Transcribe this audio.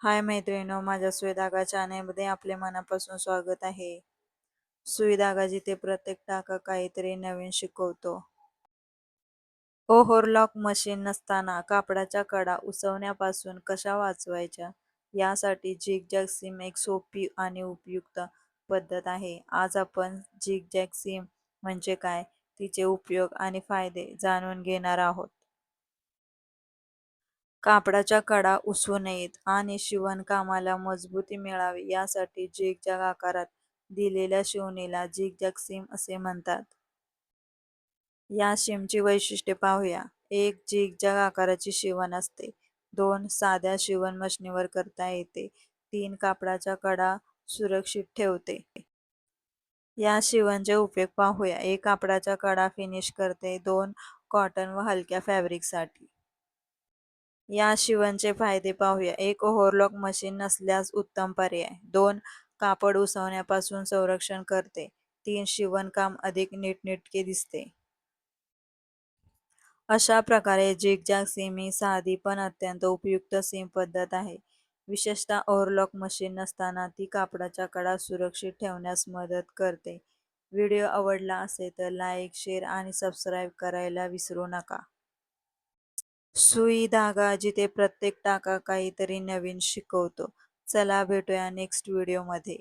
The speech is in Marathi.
हाय मैत्रिणींनो, माझ्या सुई धागा चॅनेलमध्ये आपले मनापासून स्वागत आहे. सुई धागा जिथे प्रत्येक टाका काहीतरी नवीन शिकवतो. ओव्हरलॉक मशीन नसताना कापडाच्या कडा उसवण्यापासून कशा वाचवायच्या यासाठी झिगझॅग सीम एक सोपी आणि उपयुक्त पद्धत आहे. आज आपण झिगझॅग सीम म्हणजे काय, तिचे उपयोग आणि फायदे जाणून घेणार आहोत. कापडाच्या कडा उसवू नयेत आणि शिवणकामाला मजबूती मिळावी यासाठी झिगझॅग आकारात दिलेल्या शिवणीला झिगझॅग सीम असे म्हणतात. या सीमची वैशिष्ट्ये पाहूया. 1. झिगझॅग आकाराची शिवण असते. 2. साध्या शिवण मशिनीवर करता येते. 3. कापडाच्या कडा सुरक्षित ठेवते. या शिवणचे उपयोग पाहूया. 1. कापडाच्या कडा फिनिश करते. 2. कॉटन व हलक्या फॅब्रिकसाठी. या शिवणचे फायदे पाहूया. 1. ओव्हरलॉक मशीन नसल्यास उत्तम पर्याय. 2. कापड उसवण्यापासून संरक्षण करते. 3. शिवणकाम अधिक नीटनेटके दिसते. अशा प्रकारे झिगझॅग सीम ही साधी पण अत्यंत उपयुक्त सीम पद्धत आहे. विशेषतः ओव्हरलॉक मशीन नसताना ती कापडाच्या कडा सुरक्षित ठेवण्यास मदत करते. व्हिडिओ आवडला असेल तर लाईक, शेअर आणि सबस्क्राईब करायला विसरू नका. सुई धागा जिथे प्रत्येक टाका काहीतरी नवीन शिकवतो. चला भेटूया नेक्स्ट व्हिडिओमध्ये.